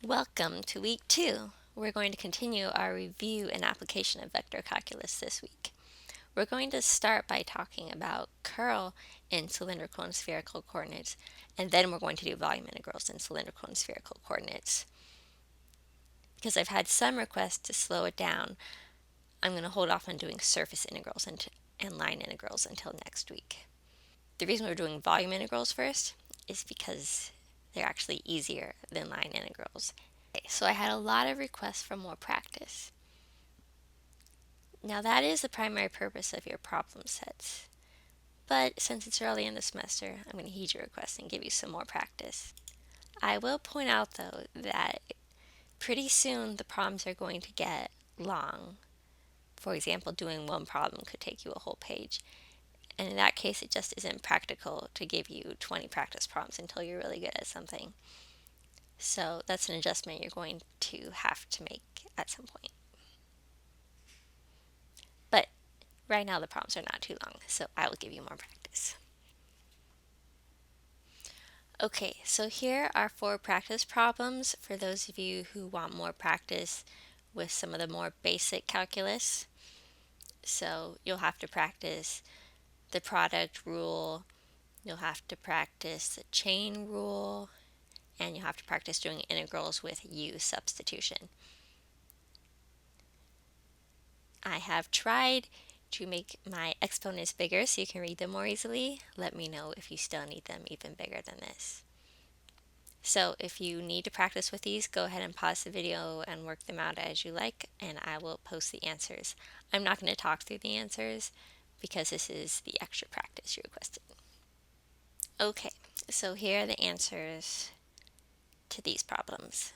Welcome to week 2. We're going to continue our review and application of vector calculus this week. We're going to start by talking about curl in cylindrical and spherical coordinates, and then we're going to do volume integrals in cylindrical and spherical coordinates. Because I've had some requests to slow it down, I'm going to hold off on doing surface integrals and line integrals until next week. The reason we're doing volume integrals first is because they're actually easier than line integrals. So I had a lot of requests for more practice. Now that is the primary purpose of your problem sets. But since it's early in the semester, I'm going to heed your request and give you some more practice. I will point out though that pretty soon the problems are going to get long. For example, doing one problem could take you a whole page. And in that case, it just isn't practical to give you 20 practice problems until you're really good at something. So that's an adjustment you're going to have to make at some point. But right now the problems are not too long, so I will give you more practice. Okay, so here are 4 practice problems for those of you who want more practice with some of the more basic calculus. So you'll have to practice the product rule, you'll have to practice the chain rule, and you'll have to practice doing integrals with u substitution. I have tried to make my exponents bigger so you can read them more easily. Let me know if you still need them even bigger than this. So if you need to practice with these, go ahead and pause the video and work them out as you like, and I will post the answers. I'm not going to talk through the answers because this is the extra practice you requested. Okay, so here are the answers to these problems.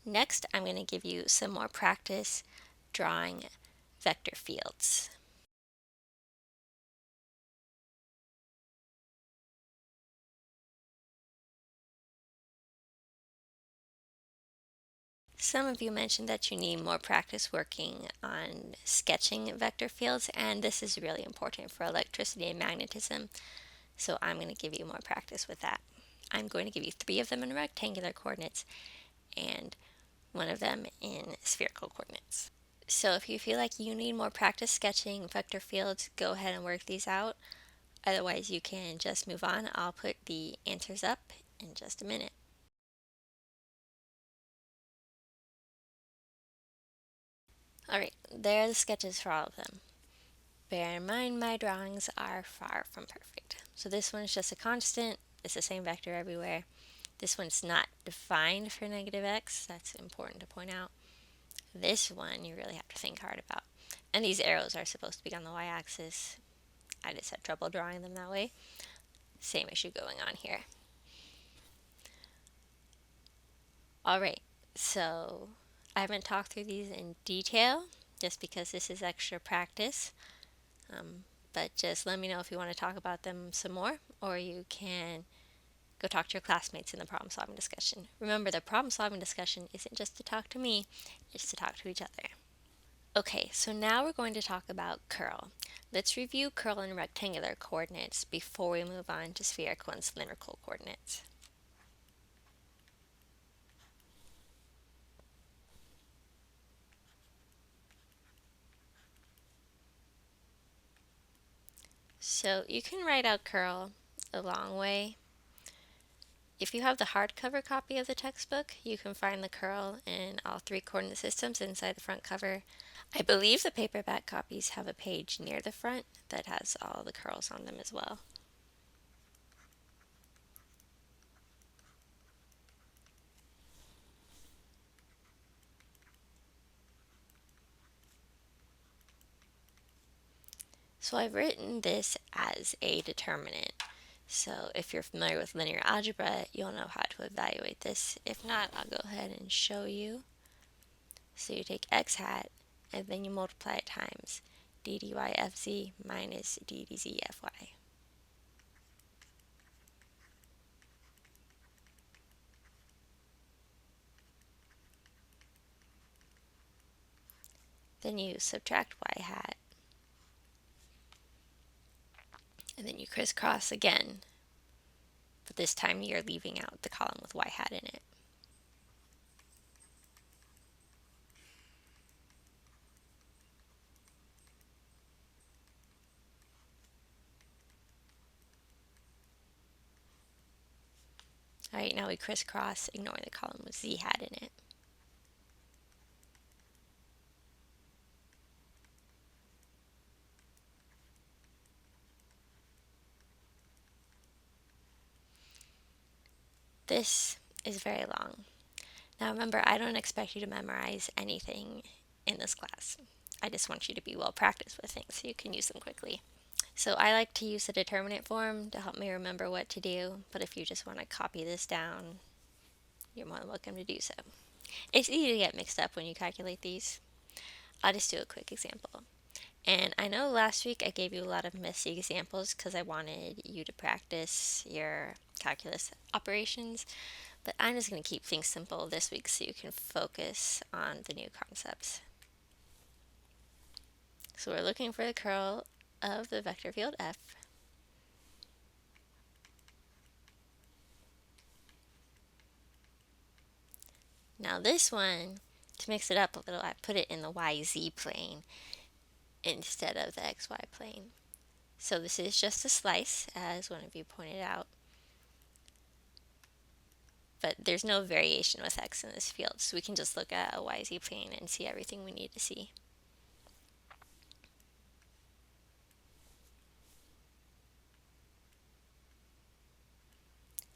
Next, I'm going to give you some more practice drawing vector fields. Some of you mentioned that you need more practice working on sketching vector fields, and this is really important for electricity and magnetism, so I'm going to give you more practice with that. I'm going to give you 3 of them in rectangular coordinates and 1 of them in spherical coordinates. So if you feel like you need more practice sketching vector fields, go ahead and work these out. Otherwise, you can just move on. I'll put the answers up in just a minute. Alright, there are the sketches for all of them. Bear in mind my drawings are far from perfect. So this one's just a constant, it's the same vector everywhere. This one's not defined for negative x, that's important to point out. This one you really have to think hard about. And these arrows are supposed to be on the y-axis. I just had trouble drawing them that way. Same issue going on here. Alright, so I haven't talked through these in detail just because this is extra practice. But just let me know if you want to talk about them some more, or you can go talk to your classmates in the problem solving discussion. Remember, the problem solving discussion isn't just to talk to me, it's to talk to each other. Okay, so now we're going to talk about curl. Let's review curl in rectangular coordinates before we move on to spherical and cylindrical coordinates. So you can write out curl a long way. If you have the hardcover copy of the textbook, you can find the curl in all 3 coordinate systems inside the front cover. I believe the paperback copies have a page near the front that has all the curls on them as well. So I've written this as a determinant. So if you're familiar with linear algebra, you'll know how to evaluate this. If not, I'll go ahead and show you. So you take x hat, and then you multiply it times d dy fz minus d dz fy. Then you subtract y hat, and then you crisscross again. but this time you're leaving out the column with y hat in it. All right, now we crisscross, ignoring the column with z hat in it. This is very long. Now remember, I don't expect you to memorize anything in this class. I just want you to be well practiced with things so you can use them quickly. So I like to use the determinant form to help me remember what to do, but if you just want to copy this down, you're more than welcome to do so. It's easy to get mixed up when you calculate these. I'll just do a quick example. And I know last week I gave you a lot of messy examples because I wanted you to practice your calculus operations, but I'm just going to keep things simple this week so you can focus on the new concepts. So we're looking for the curl of the vector field f. Now this one, to mix it up a little, I put it in the YZ plane instead of the XY plane. So this is just a slice, as one of you pointed out. But there's no variation with x in this field, so we can just look at a YZ plane and see everything we need to see.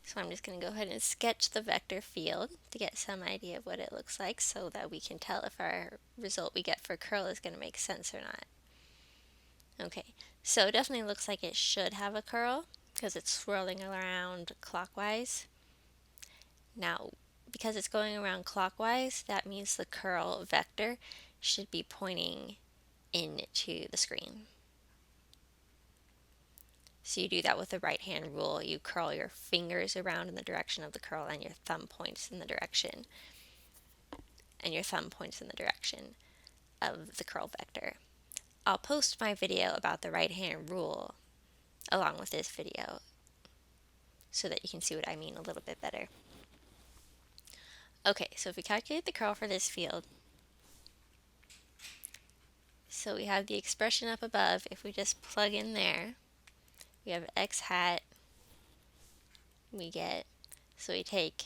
So I'm just going to go ahead and sketch the vector field to get some idea of what it looks like so that we can tell if our result we get for curl is going to make sense or not. Okay, so it definitely looks like it should have a curl because it's swirling around clockwise. Now, because it's going around clockwise, that means the curl vector should be pointing into the screen. So you do that with the right hand rule. You curl your fingers around in the direction of the curl and your thumb points in the direction. And your thumb points in the direction of the curl vector. I'll post my video about the right hand rule along with this video so that you can see what I mean a little bit better. Okay, so if we calculate the curl for this field, so we have the expression up above. If we just plug in there, we have x hat, we get, so we take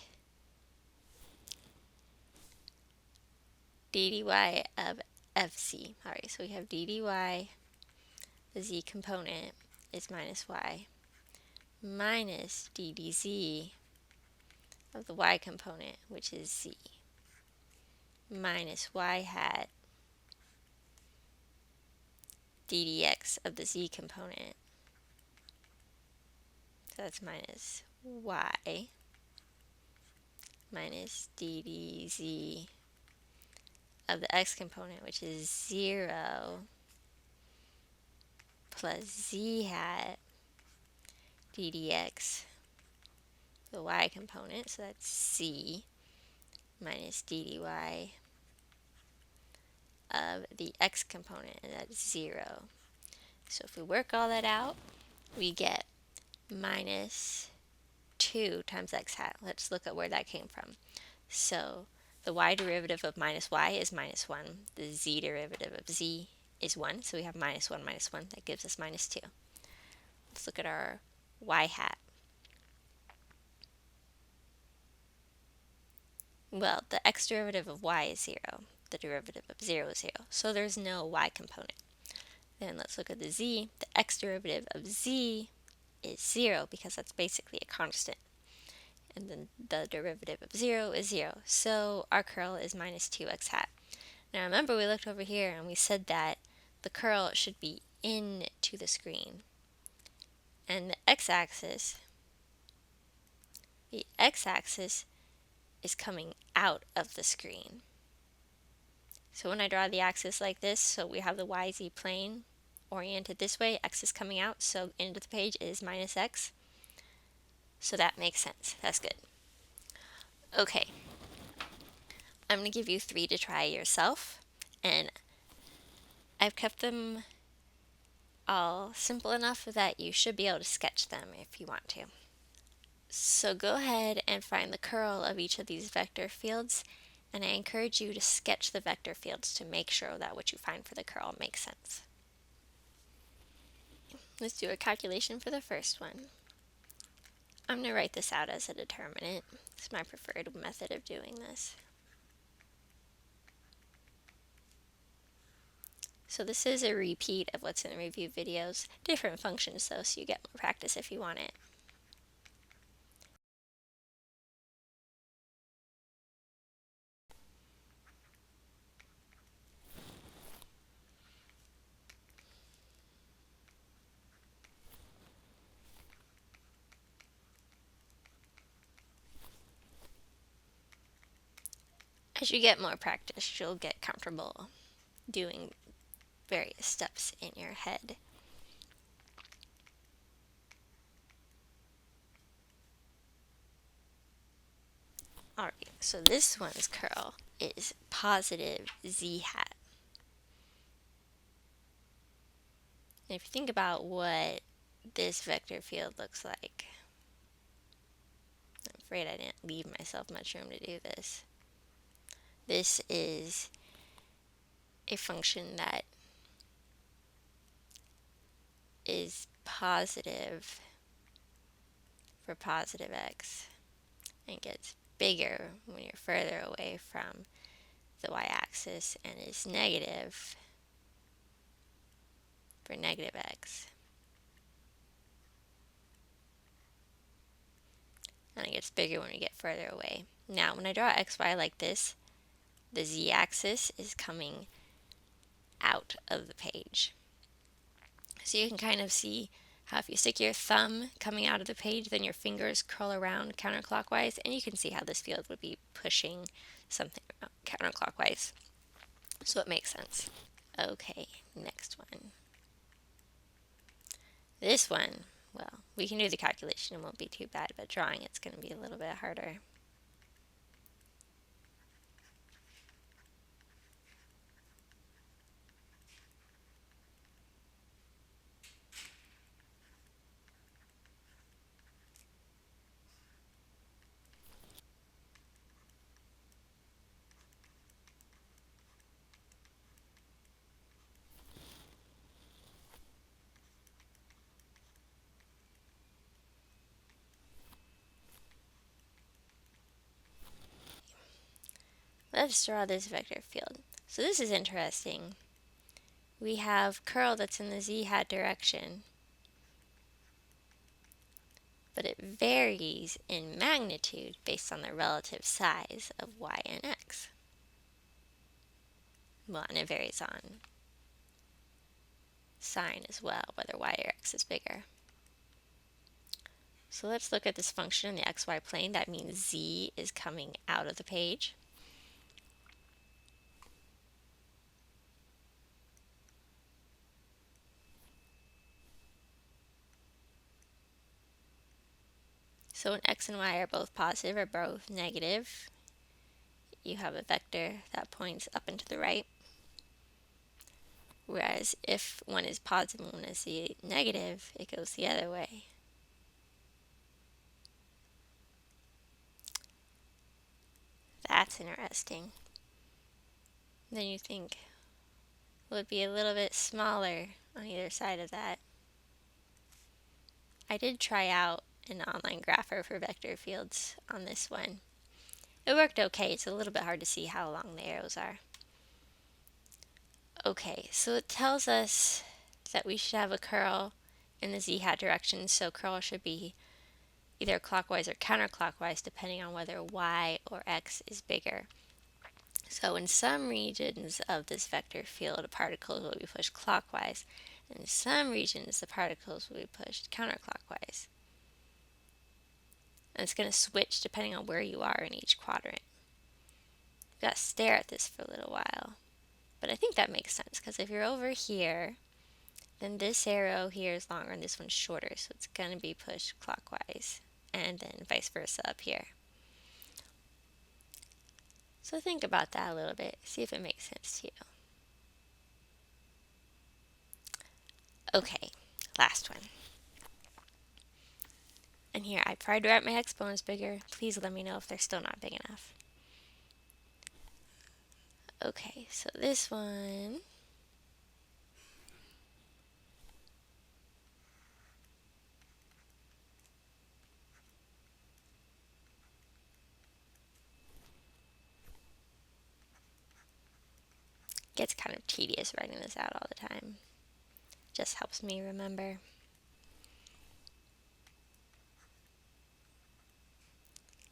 d dy of fc. Alright, so we have d dy, the z component is minus y, minus d dz of the y component, which is z, minus y hat d dx of the z component. So that's minus y minus d dz of the x component, which is 0, plus z hat d dx, the y component, so that's c, minus d dy of the x component, and that's 0. So if we work all that out, we get minus 2 times x hat. Let's look at where that came from. So the y derivative of minus y is minus 1. The z derivative of z is 1. So we have minus 1 minus 1. That gives us minus 2. Let's look at our y hat. Well, the x derivative of y is 0. The derivative of 0 is 0. So there's no y component. Then let's look at the z. The x derivative of z is 0 because that's basically a constant. And then the derivative of 0 is 0. So our curl is minus 2x hat. Now remember, we looked over here and we said that the curl should be into the screen. And the x-axis is coming out of the screen. So when I draw the axis like this, so we have the YZ plane oriented this way, x is coming out, so into the page is minus x. So that makes sense. That's good. Okay. I'm going to give you 3 to try yourself, and I've kept them all simple enough that you should be able to sketch them if you want to. So go ahead and find the curl of each of these vector fields, and I encourage you to sketch the vector fields to make sure that what you find for the curl makes sense. Let's do a calculation for the first one. I'm going to write this out as a determinant. It's my preferred method of doing this. So this is a repeat of what's in the review videos, different functions though, so you get more practice if you want it. As you get more practice, you'll get comfortable doing various steps in your head. Alright, so this one's curl is positive z hat. And if you think about what this vector field looks like, I'm afraid I didn't leave myself much room to do this. This is a function that is positive for positive x and gets bigger when you're further away from the y-axis and is negative for negative x. And it gets bigger when we get further away. Now, when I draw xy like this, the z-axis is coming out of the page. So you can kind of see how if you stick your thumb coming out of the page, then your fingers curl around counterclockwise, and you can see how this field would be pushing something counterclockwise. So it makes sense. Okay, next one. This one, well, we can do the calculation, it won't be too bad, but drawing it's going to be a little bit harder. Let's draw this vector field. So this is interesting. We have curl that's in the z-hat direction, but it varies in magnitude based on the relative size of y and x. Well, and it varies on sign as well, whether y or x is bigger. So let's look at this function in the xy plane. That means z is coming out of the page. So when x and y are both positive or both negative, you have a vector that points up and to the right. Whereas if one is positive and one is negative, it goes the other way. That's interesting. Then you think, will it be a little bit smaller on either side of that? I did try out an online grapher for vector fields on this one. It worked okay. It's a little bit hard to see how long the arrows are. Okay, so it tells us that we should have a curl in the z-hat direction, so curl should be either clockwise or counterclockwise depending on whether y or x is bigger. So in some regions of this vector field, particles will be pushed clockwise. In some regions, the particles will be pushed counterclockwise. And it's going to switch depending on where you are in each quadrant. You've got to stare at this for a little while. But I think that makes sense, because if you're over here, then this arrow here is longer and this one's shorter, so it's going to be pushed clockwise, and then vice versa up here. So think about that a little bit, see if it makes sense to you. Okay, last one. And here, I tried to write my exponents bigger. Please let me know if they're still not big enough. Okay, so this one gets kind of tedious writing this out all the time. Just helps me remember.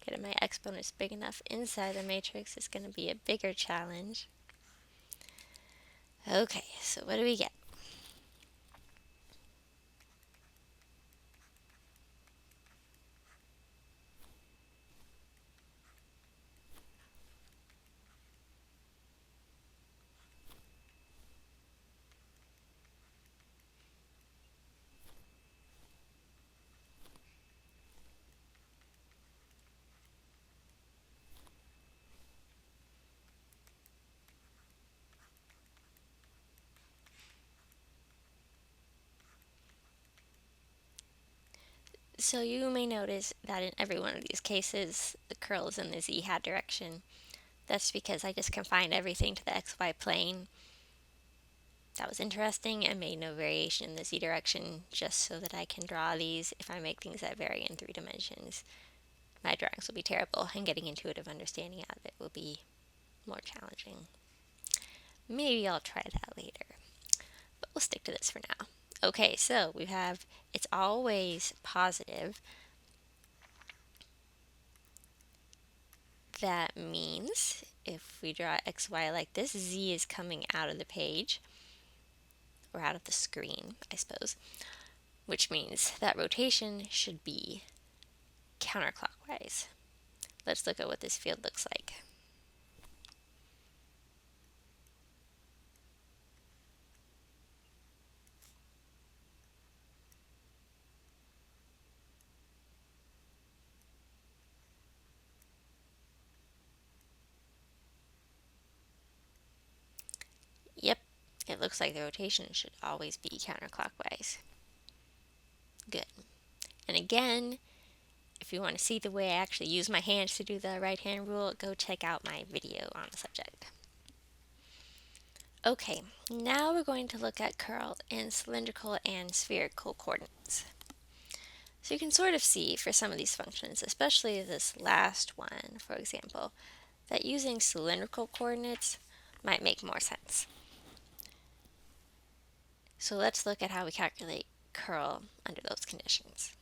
Getting my exponents big enough inside the matrix is going to be a bigger challenge. Okay, so what do we get? So you may notice that in every one of these cases, the curl is in the z-hat direction. That's because I just confined everything to the xy plane. That was interesting and made no variation in the z direction just so that I can draw these if I make things that vary in 3 dimensions. My drawings will be terrible and getting intuitive understanding out of it will be more challenging. Maybe I'll try that later, but we'll stick to this for now. Okay, so we have it's always positive. That means if we draw xy like this, z is coming out of the page, or out of the screen, I suppose, which means that rotation should be counterclockwise. Let's look at what this field looks like. Yep, it looks like the rotation should always be counterclockwise. Good. And again, if you want to see the way I actually use my hands to do the right hand rule, go check out my video on the subject. Okay, now we're going to look at curl in cylindrical and spherical coordinates. So you can sort of see for some of these functions, especially this last one, for example, that using cylindrical coordinates might make more sense. So let's look at how we calculate curl under those conditions.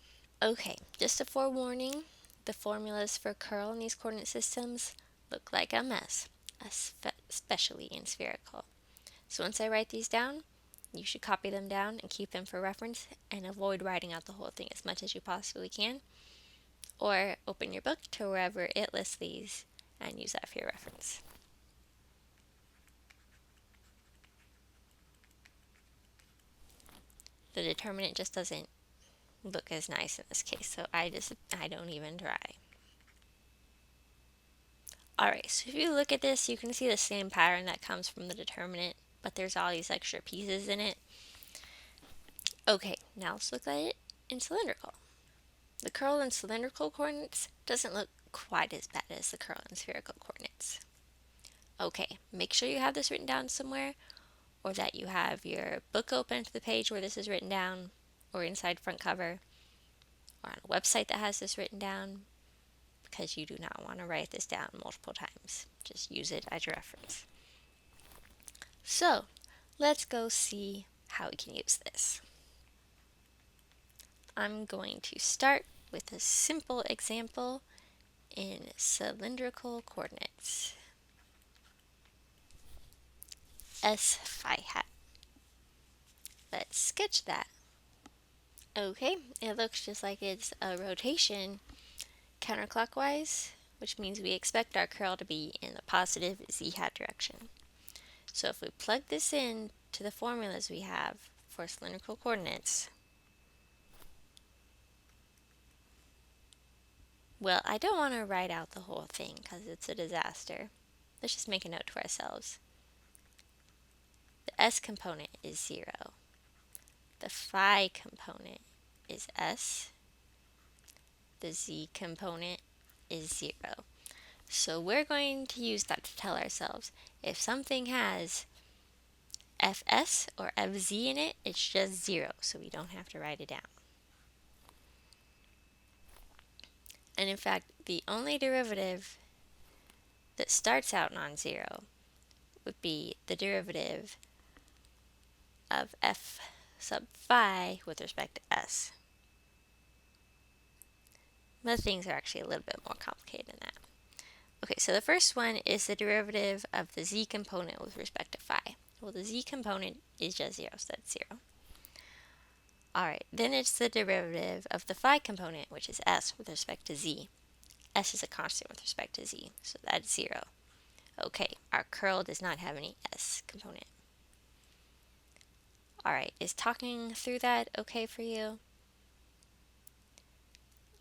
Okay, just a forewarning, the formulas for curl in these coordinate systems look like a mess, especially in spherical. So once I write these down, you should copy them down and keep them for reference and avoid writing out the whole thing as much as you possibly can. Or open your book to wherever it lists these and use that for your reference. The determinant just doesn't look as nice in this case, so I don't even try. Alright, so if you look at this, you can see the same pattern that comes from the determinant, but there's all these extra pieces in it. Okay, now let's look at it in cylindrical. The curl in cylindrical coordinates doesn't look quite as bad as the curl in spherical coordinates. Okay, make sure you have this written down somewhere, or that you have your book open to the page where this is written down, or inside front cover, or on a website that has this written down, because you do not want to write this down multiple times. Just use it as your reference. So, let's go see how we can use this. I'm going to start with a simple example in cylindrical coordinates. S phi hat. Let's sketch that. Okay, it looks just like it's a rotation counterclockwise, which means we expect our curl to be in the positive z-hat direction. So if we plug this in to the formulas we have for cylindrical coordinates, well, I don't want to write out the whole thing because it's a disaster. Let's just make a note to ourselves. The s component is 0. The phi component is s. the z component is 0. So we're going to use that to tell ourselves if something has fs or fz in it, it's just 0, so we don't have to write it down. And in fact, the only derivative that starts out non-zero would be the derivative of f sub phi with respect to s. But things are actually a little bit more complicated than that. Okay, so the first one is the derivative of the z component with respect to phi. Well, the z component is just 0, so that's 0. Alright, then it's the derivative of the phi component, which is s with respect to z. S is a constant with respect to z, so that's 0. Okay, our curl does not have any s component. Alright, is talking through that okay for you?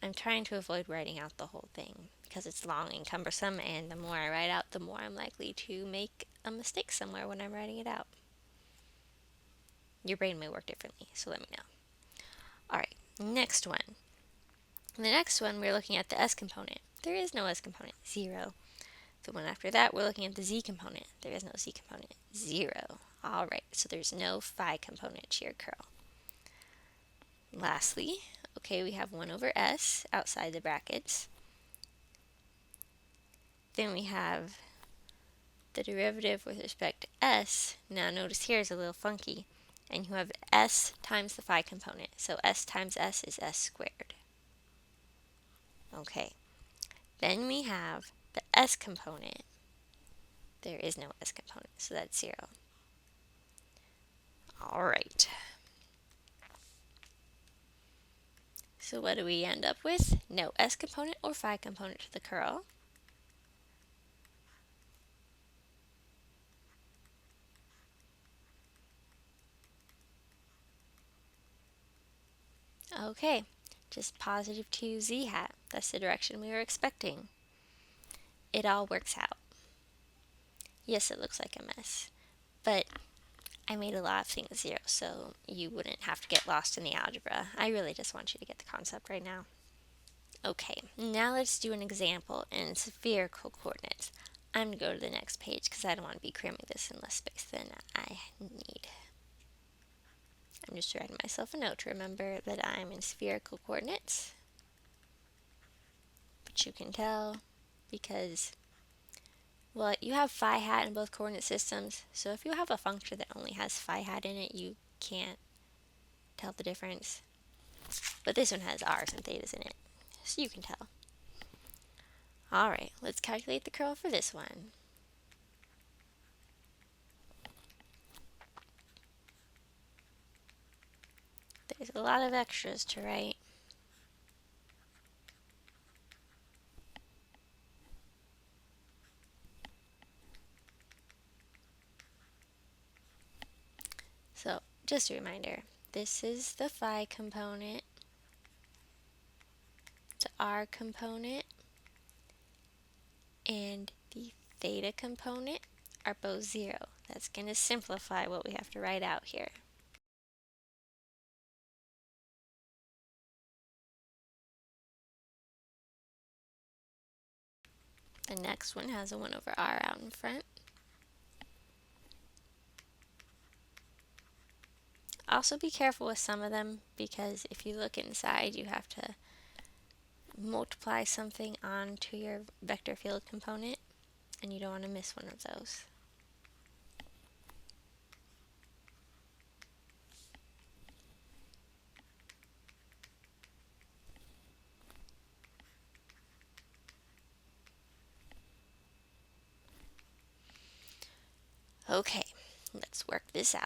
I'm trying to avoid writing out the whole thing because it's long and cumbersome, and the more I write out, the more I'm likely to make a mistake somewhere when I'm writing it out. Your brain may work differently, so let me know. Alright, next one. The next one, we're looking at the s component. There is no s component, 0. The one after that, we're looking at the z component. There is no z component, 0. Alright, so there's no phi component to your curl. Lastly, okay, we have 1 over s outside the brackets. Then we have the derivative with respect to s. Now notice here is a little funky. And you have s times the phi component. So s times s is s squared. Okay. Then we have the s component. There is no s component, so that's 0. Alright. So what do we end up with? No s component or phi component to the curl. Okay, just positive 2 z hat. That's the direction we were expecting. It all works out. Yes, it looks like a mess, but I made a lot of things 0, so you wouldn't have to get lost in the algebra. I really just want you to get the concept right now. Okay, now let's do an example in spherical coordinates. I'm going to go to the next page because I don't want to be cramming this in less space than I need. I'm just writing myself a note to remember that I'm in spherical coordinates. But you can tell because, well, you have phi hat in both coordinate systems, so if you have a function that only has phi hat in it, you can't tell the difference. But this one has r's and thetas in it, so you can tell. Alright, let's calculate the curl for this one. There's a lot of extras to write. So, just a reminder, this is the phi component, the r component, and the theta component are both 0. That's going to simplify what we have to write out here. The next one has a 1 over r out in front. Also be careful with some of them, because if you look inside, you have to multiply something onto your vector field component, and you don't want to miss one of those. Okay, let's work this out.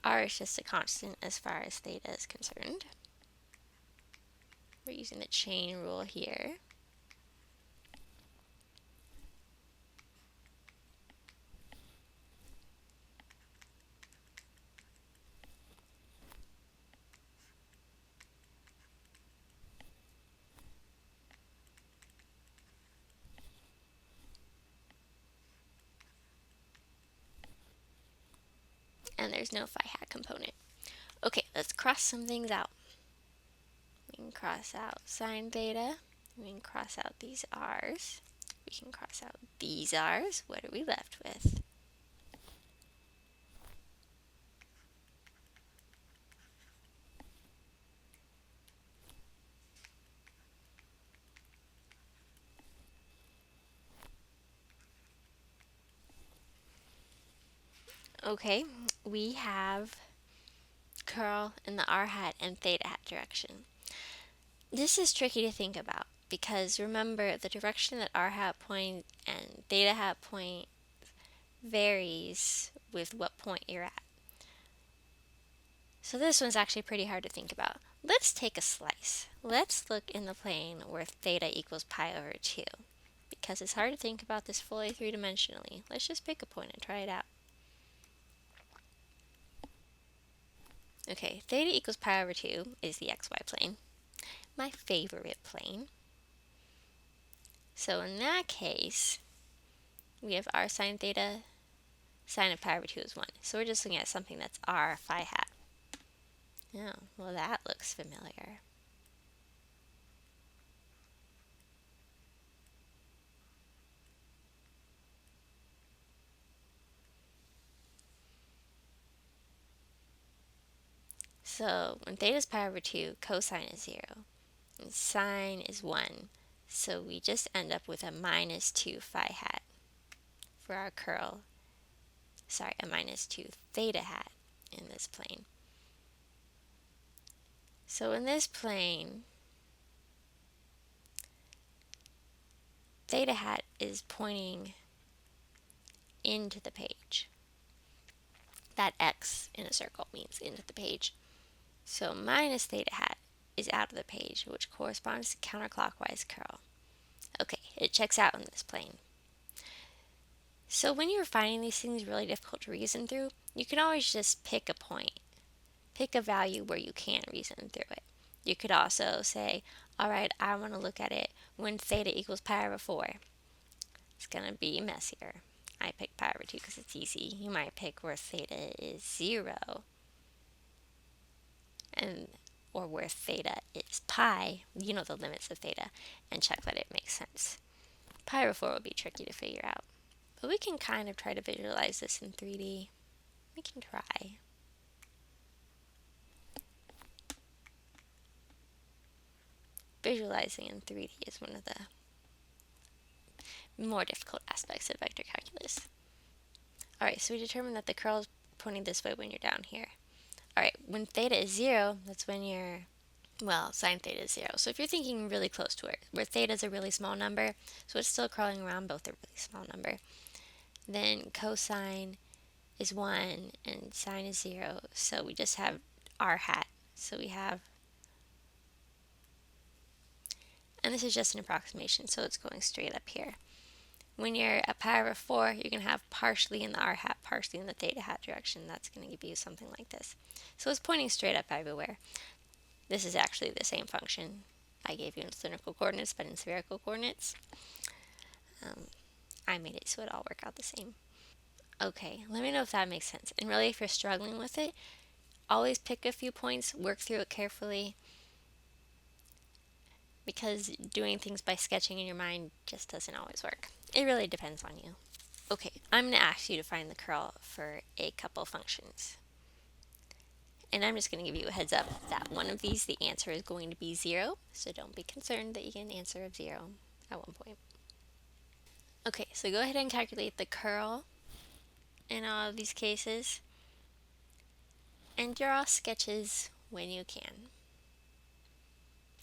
R is just a constant as far as theta is concerned. We're using the chain rule here. and there's no phi hat component. Okay, let's cross some things out. We can cross out sine theta. We can cross out these r's. We can cross out these r's. What are we left with? Okay, we have curl in the r hat and theta hat direction. This is tricky to think about because remember the direction that r hat point and theta hat point varies with what point you're at. So this one's actually pretty hard to think about. Let's take a slice. Let's look in the plane where theta equals pi over 2. Because it's hard to think about this fully three-dimensionally, let's just pick a point and try it out. Okay, theta equals pi over 2 is the xy plane, my favorite plane. So in that case, we have r sine theta, sine of pi over 2 is 1. So we're just looking at something that's r phi hat. Oh, well that looks familiar. So when theta is pi over 2, cosine is 0, and sine is 1. So we just end up with a minus 2 phi hat for our curl. Sorry, a minus 2 theta hat in this plane. So in this plane, theta hat is pointing into the page. That X in a circle means into the page. So minus theta hat is out of the page, which corresponds to counterclockwise curl. Okay, it checks out in this plane. So when you're finding these things really difficult to reason through, you can always just pick a point. Pick a value where you can reason through it. You could also say, all right, I want to look at it when theta equals pi over 4. It's going to be messier. I picked pi over 2 because it's easy. You might pick where theta is 0 and or where theta is pi, you know the limits of theta, and check that it makes sense. Pi over 4 would be tricky to figure out. But we can kind of try to visualize this in 3D. We can try. Visualizing in 3D is one of the more difficult aspects of vector calculus. Alright, so we determined that the curl is pointing this way when you're down here. Alright, when theta is 0, that's when you're, well, sine theta is 0. So if you're thinking really close to it, where theta is a really small number, so it's still curling around both a really small number, then cosine is 1 and sine is 0, so we just have r hat. So we have, and this is just an approximation, so it's going straight up here. When you're at pi over 4, you're going to have partially in the r hat, partially in the theta hat direction. That's going to give you something like this. So it's pointing straight up everywhere. This is actually the same function I gave you in cylindrical coordinates, but in spherical coordinates. I made it so it all work out the same. Okay, let me know if that makes sense. And really, if you're struggling with it, always pick a few points, work through it carefully, because doing things by sketching in your mind just doesn't always work. It really depends on you. Okay, I'm going to ask you to find the curl for a couple functions. And I'm just going to give you a heads up that one of these, the answer is going to be 0, so don't be concerned that you get an answer of 0 at one point. Okay, so go ahead and calculate the curl in all of these cases, and draw sketches when you can.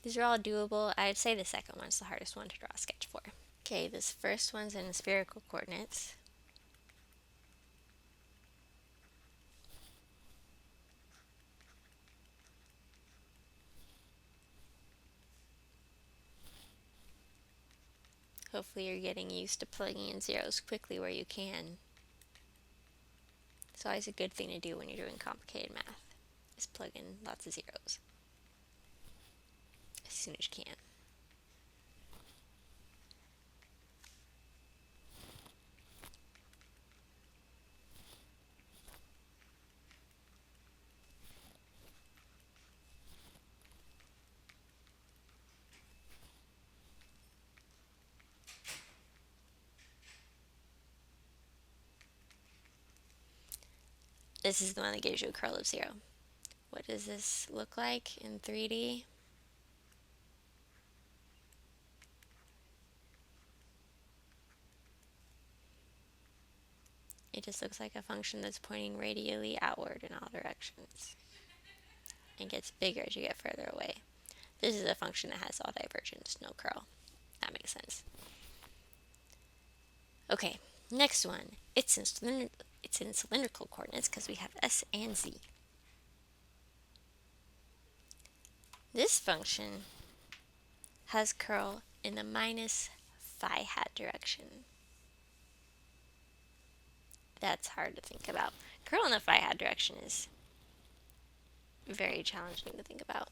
These are all doable. I'd say the second one's the hardest one to draw a sketch for. Okay, this first one's in spherical coordinates. Hopefully you're getting used to plugging in zeros quickly where you can. It's always a good thing to do when you're doing complicated math, is plug in lots of zeros as soon as you can. This is the one that gives you a curl of 0. What does this look like in 3D? It just looks like a function that's pointing radially outward in all directions and gets bigger as you get further away. This is a function that has all divergence, no curl. That makes sense. Okay, next one. It's in cylindrical coordinates because we have s and z. This function has curl in the minus phi hat direction. That's hard to think about. Curl in the phi hat direction is very challenging to think about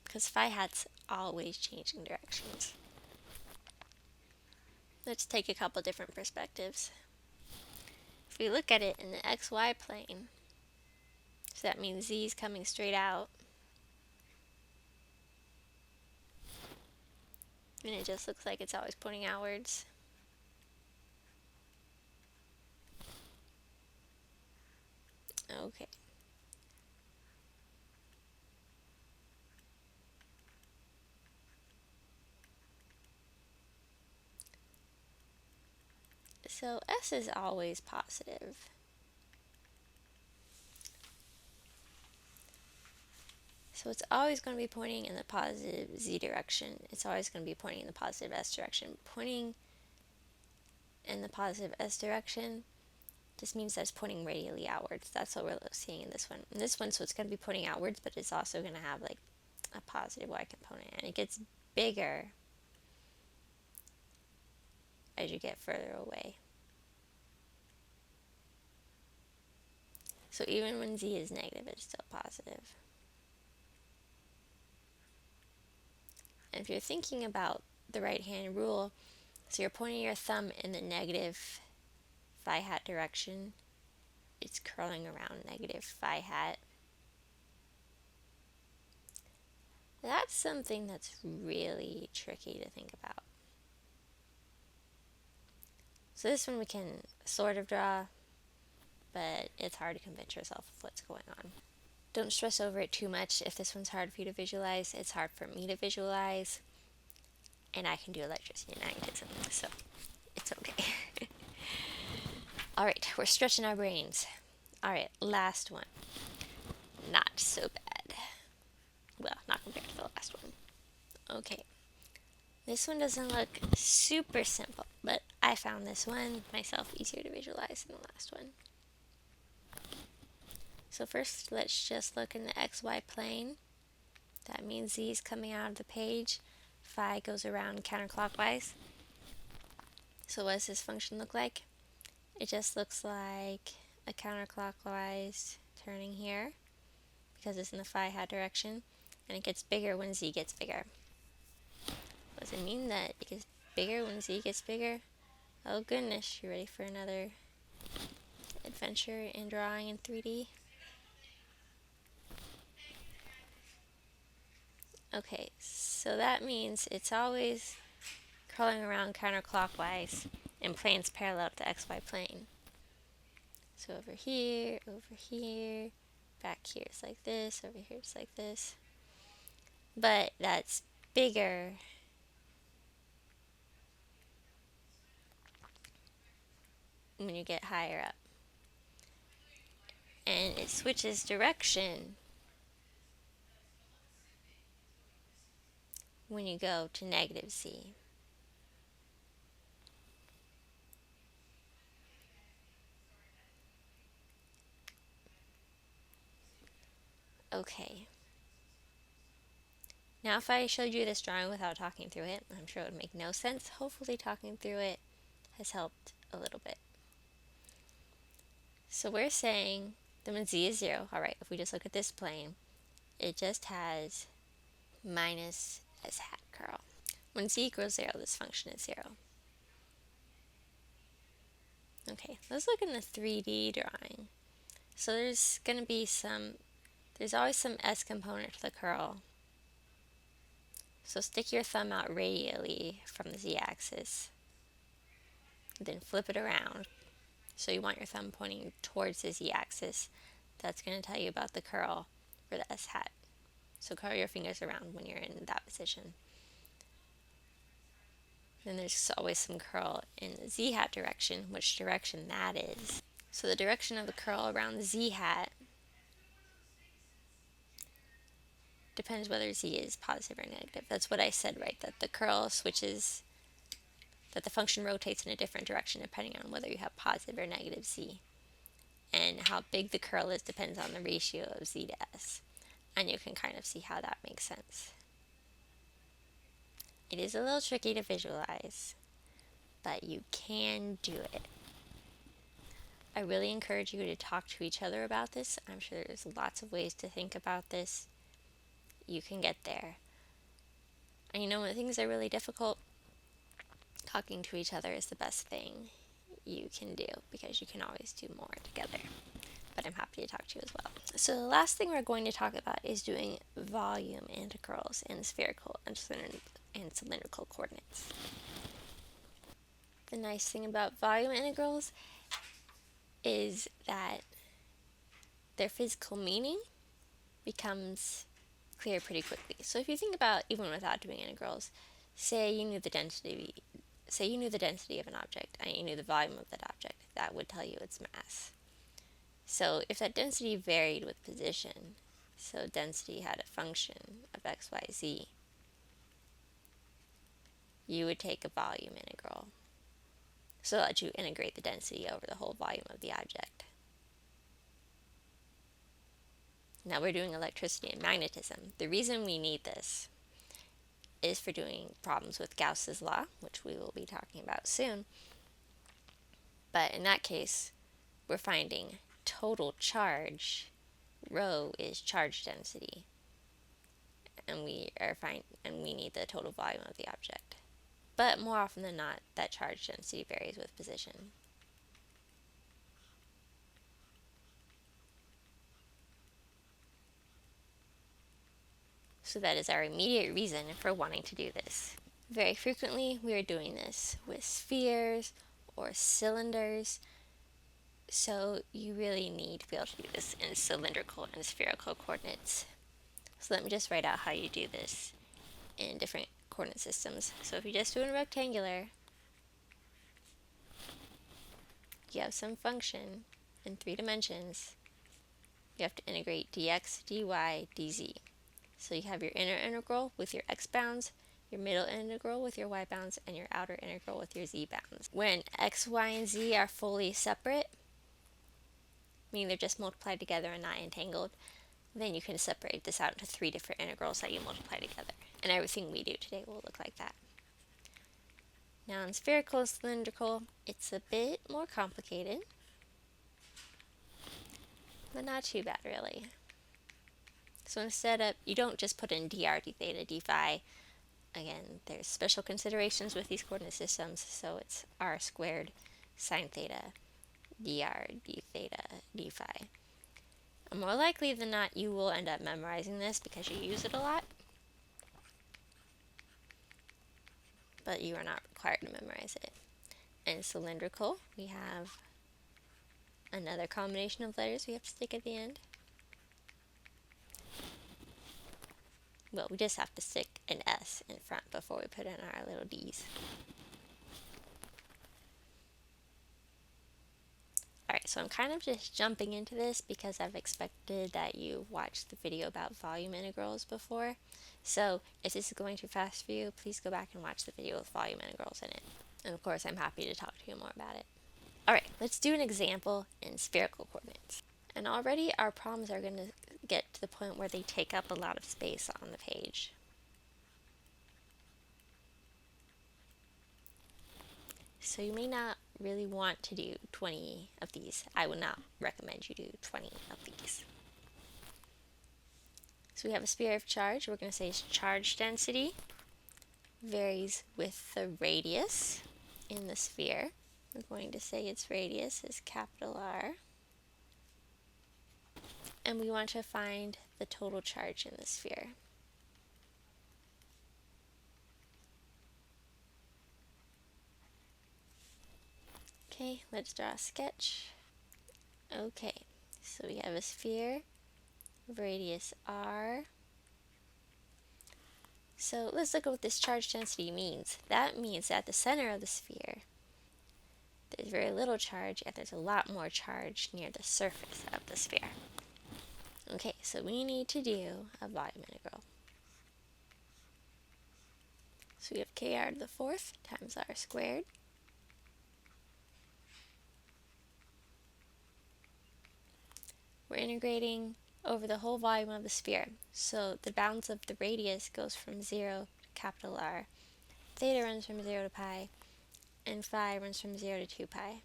because phi hat's always changing directions. Let's take a couple different perspectives. If we look at it in the xy plane, so that means z is coming straight out, and it just looks like it's always pointing outwards. Okay. So s is always positive. So it's always going to be pointing in the positive z direction. It's always going to be pointing in the positive s direction. Pointing in the positive s direction just means that it's pointing radially outwards. That's what we're seeing in this one. In this one, so it's going to be pointing outwards, but it's also going to have like a positive y component, and it gets bigger as you get further away. So even when z is negative, it's still positive. And if you're thinking about the right-hand rule, so you're pointing your thumb in the negative phi hat direction, it's curling around negative phi hat. That's something that's really tricky to think about. So this one we can sort of draw, but it's hard to convince yourself of what's going on. Don't stress over it too much. If this one's hard for you to visualize, it's hard for me to visualize, and I can do electricity and magnetism, so it's okay. Alright, we're stretching our brains. Alright, last one. Not so bad. Well, not compared to the last one. Okay. This one doesn't look super simple, but I found this one myself easier to visualize than the last one. So first, let's just look in the xy plane. That means z is coming out of the page. Phi goes around counterclockwise. So what does this function look like? It just looks like a counterclockwise turning here because it's in the phi hat direction, and it gets bigger when z gets bigger. Does it mean that it gets bigger when z gets bigger? Oh goodness, you ready for another adventure in drawing in 3D? Okay, so that means it's always curling around counterclockwise in planes parallel to the xy plane. So over here, back here it's like this, over here it's like this. But that's bigger when you get higher up. And it switches direction when you go to negative z. Okay. Now if I showed you this drawing without talking through it, I'm sure it would make no sense. Hopefully talking through it has helped a little bit. So we're saying that when z is 0, alright, if we just look at this plane, it just has minus s hat curl. When z equals 0, this function is 0. Okay, let's look in the 3D drawing. So there's always some s component to the curl. So stick your thumb out radially from the z-axis, then flip it around So you want your thumb pointing towards the z-axis. That's going to tell you about the curl for the S hat. So curl your fingers around when you're in that position. Then there's always some curl in the z-hat direction, which direction that is. So the direction of the curl around the z-hat depends whether z is positive or negative. That's what I said, right? That the curl switches, that the function rotates in a different direction depending on whether you have positive or negative z. And how big the curl is depends on the ratio of z to s. And you can kind of see how that makes sense. It is a little tricky to visualize, but you can do it. I really encourage you to talk to each other about this. I'm sure there's lots of ways to think about this. You can get there. And you know, when things are really difficult, talking to each other is the best thing you can do because you can always do more together. But I'm happy to talk to you as well. So the last thing we're going to talk about is doing volume integrals in spherical and cylindrical coordinates. The nice thing about volume integrals is that their physical meaning becomes clear pretty quickly. So if you think about, even without doing integrals, say you knew the density of an object and you knew the volume of that object, that would tell you its mass. So if that density varied with position, so density had a function of x, y, z, you would take a volume integral. So that you integrate the density over the whole volume of the object. Now we're doing electricity and magnetism. The reason we need this is for doing problems with Gauss's law, which we will be talking about soon. But in that case, we're finding total charge. Rho is charge density, and we need the total volume of the object. But more often than not, that charge density varies with position. So that is our immediate reason for wanting to do this. Very frequently, we are doing this with spheres or cylinders, so you really need to be able to do this in cylindrical and spherical coordinates. So let me just write out how you do this in different coordinate systems. So if you just do it in rectangular, you have some function in 3 dimensions. You have to integrate dx, dy, dz. So you have your inner integral with your x bounds, your middle integral with your y bounds, and your outer integral with your z bounds. When x, y, and z are fully separate, meaning they're just multiplied together and not entangled, then you can separate this out into 3 different integrals that you multiply together. And everything we do today will look like that. Now in spherical and cylindrical, it's a bit more complicated, but not too bad really. So instead of, you don't just put in dr, d theta, d phi. Again, there's special considerations with these coordinate systems, so it's r squared sine theta, dr, d theta, d phi. And more likely than not, you will end up memorizing this because you use it a lot, but you are not required to memorize it. And cylindrical, we have another combination of letters we have to stick at the end. Well, we just have to stick an S in front before we put in our little D's. Alright, so I'm kind of just jumping into this because I've expected that you watched the video about volume integrals before. So if this is going too fast for you, please go back and watch the video with volume integrals in it. And of course, I'm happy to talk to you more about it. Alright, let's do an example in spherical coordinates. And already our problems are going to get to the point where they take up a lot of space on the page. So you may not really want to do 20 of these. I would not recommend you do 20 of these. So we have a sphere of charge. We're going to say its charge density varies with the radius in the sphere. We're going to say its radius is capital R. And we want to find the total charge in the sphere. Okay, let's draw a sketch. Okay, so we have a sphere, radius r. So let's look at what this charge density means. That means that at the center of the sphere, there's very little charge, and there's a lot more charge near the surface of the sphere. Okay, so we need to do a volume integral. So we have kr to the fourth times r squared. We're integrating over the whole volume of the sphere. So the bounds of the radius goes from 0 to capital R. Theta runs from 0 to pi, and phi runs from 0 to 2 pi.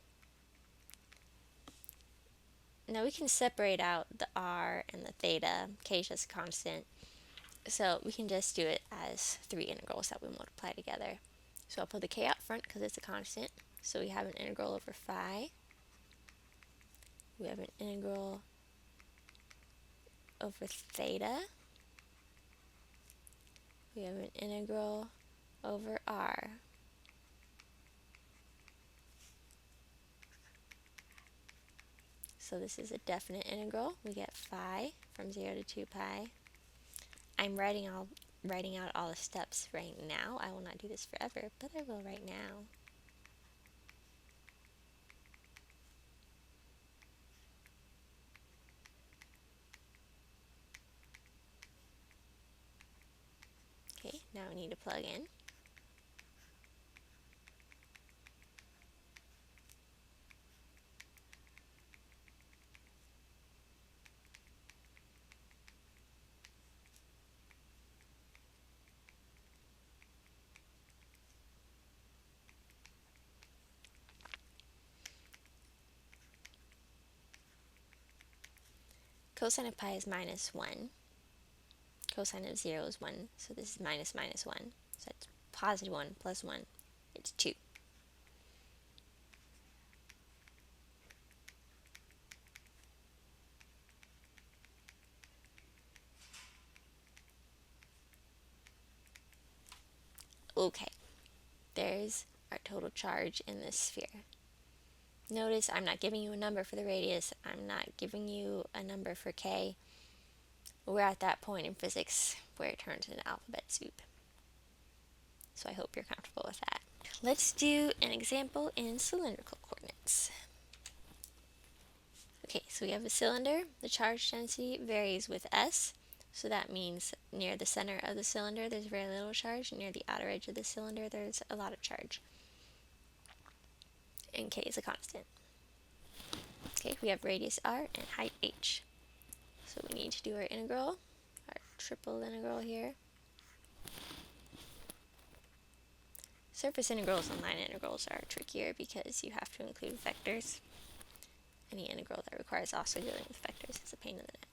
Now we can separate out the r and the theta. K is just a constant. So we can just do it as three integrals that we multiply together. So I'll put the k out front because it's a constant. So we have an integral over phi. We have an integral over theta. We have an integral over r. So this is a definite integral. We get phi from 0 to 2 pi. I'm writing out all the steps right now. I will not do this forever, but I will right now. Okay, now we need to plug in. Cosine of pi is minus 1. Cosine of 0 is 1, so this is minus minus 1. So that's positive 1 plus 1. It's 2. Okay, there's our total charge in this sphere. Notice I'm not giving you a number for the radius. I'm not giving you a number for k. We're at that point in physics where it turns into alphabet soup. So I hope you're comfortable with that. Let's do an example in cylindrical coordinates. Okay, so we have a cylinder. The charge density varies with s. So that means near the center of the cylinder there's very little charge. Near the outer edge of the cylinder there's a lot of charge. And k is a constant. Okay, we have radius r and height h. So we need to do our integral, our triple integral here. Surface integrals and line integrals are trickier because you have to include vectors. Any integral that requires also dealing with vectors is a pain in the neck.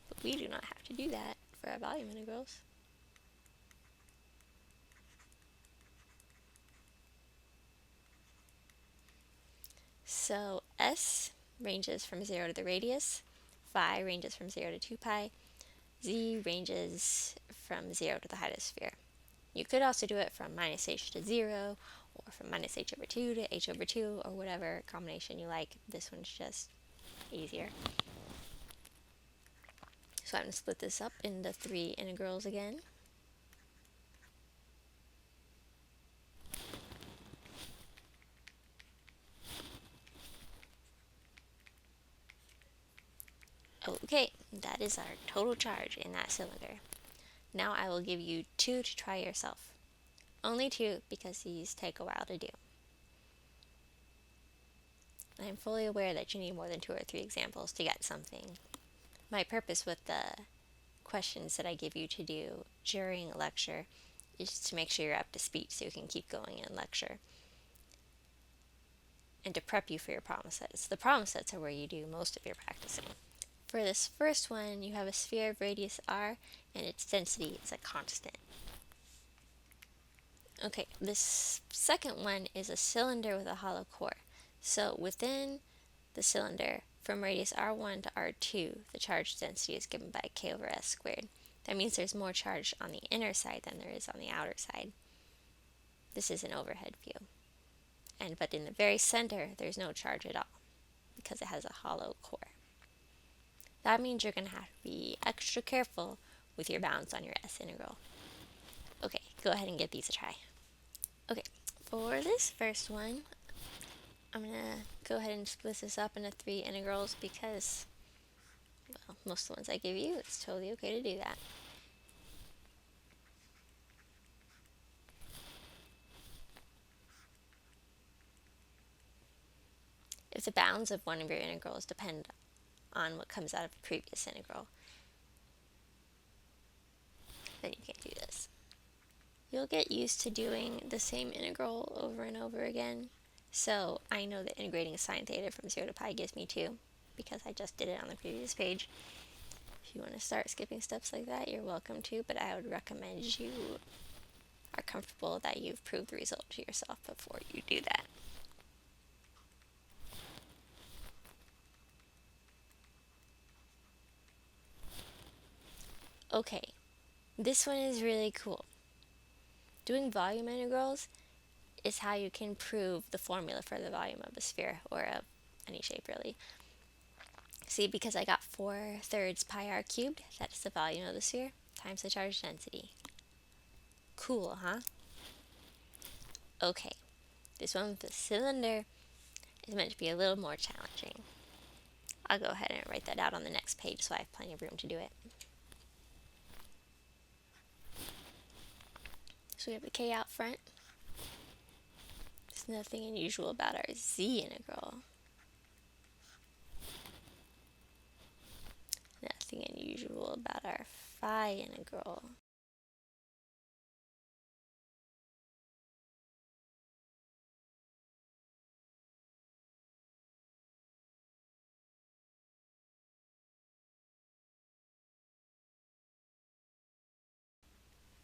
But we do not have to do that for our volume integrals. So s ranges from 0 to the radius, phi ranges from 0 to 2 pi, z ranges from 0 to the height of the sphere. You could also do it from minus h to 0, or from minus h over 2 to h over 2, or whatever combination you like. This one's just easier. So I'm going to split this up into three integrals again. Okay, that is our total charge in that cylinder. Now I will give you two to try yourself. Only two, because these take a while to do. I am fully aware that you need more than 2 or 3 examples to get something. My purpose with the questions that I give you to do during a lecture is to make sure you're up to speed so you can keep going in lecture, and to prep you for your problem sets. The problem sets are where you do most of your practicing. For this first one, you have a sphere of radius r, and its density is a constant. Okay, this second one is a cylinder with a hollow core. So within the cylinder, from radius r1 to r2, the charge density is given by k over s squared. That means there's more charge on the inner side than there is on the outer side. This is an overhead view. but in the very center, there's no charge at all because it has a hollow core. That means you're going to have to be extra careful with your bounds on your S integral. Okay, go ahead and give these a try. Okay, for this first one, I'm going to go ahead and split this up into 3 integrals because, well, most of the ones I give you, it's totally okay to do that. If the bounds of one of your integrals depend on what comes out of a previous integral, then you can't do this. You'll get used to doing the same integral over and over again. So I know that integrating sine theta from 0 to pi gives me 2 because I just did it on the previous page. If you want to start skipping steps like that, you're welcome to, but I would recommend you are comfortable that you've proved the result to yourself before you do that. Okay, this one is really cool. Doing volume integrals is how you can prove the formula for the volume of a sphere, or of any shape really. See, because I got 4/3 pi r cubed, that's the volume of the sphere, times the charge density. Cool, huh? Okay, this one with the cylinder is meant to be a little more challenging. I'll go ahead and write that out on the next page so I have plenty of room to do it. So we have the k out front. There's nothing unusual about our z integral. Nothing unusual about our phi integral.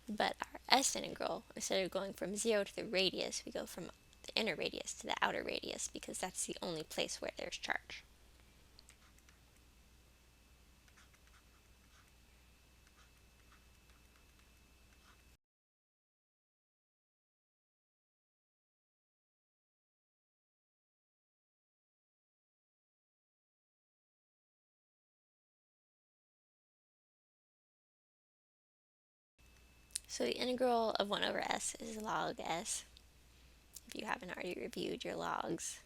But our s integral, instead of going from 0 to the radius, we go from the inner radius to the outer radius because that's the only place where there's charge. So the integral of 1 over s is log s, if you haven't already reviewed your logs.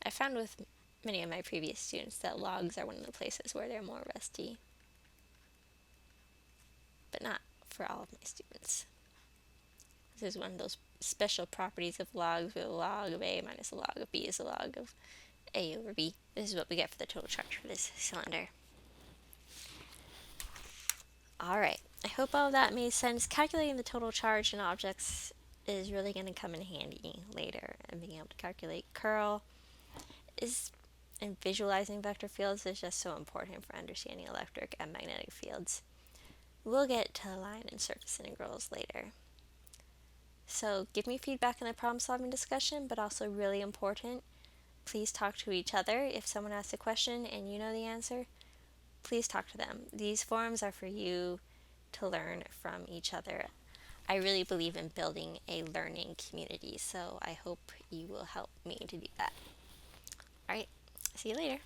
I found with many of my previous students that logs are one of the places where they're more rusty, but not for all of my students. This is one of those special properties of logs, where the log of a minus the log of b is the log of a over b. This is what we get for the total charge for this cylinder. Alright, I hope all of that made sense. Calculating the total charge in objects is really going to come in handy later, and being able to calculate curl and visualizing vector fields is just so important for understanding electric and magnetic fields. We'll get to line and surface integrals later. So give me feedback in the problem solving discussion, but also really important, please talk to each other. If someone asks a question and you know the answer, please talk to them. These forums are for you to learn from each other. I really believe in building a learning community, so I hope you will help me to do that. Alright, see you later.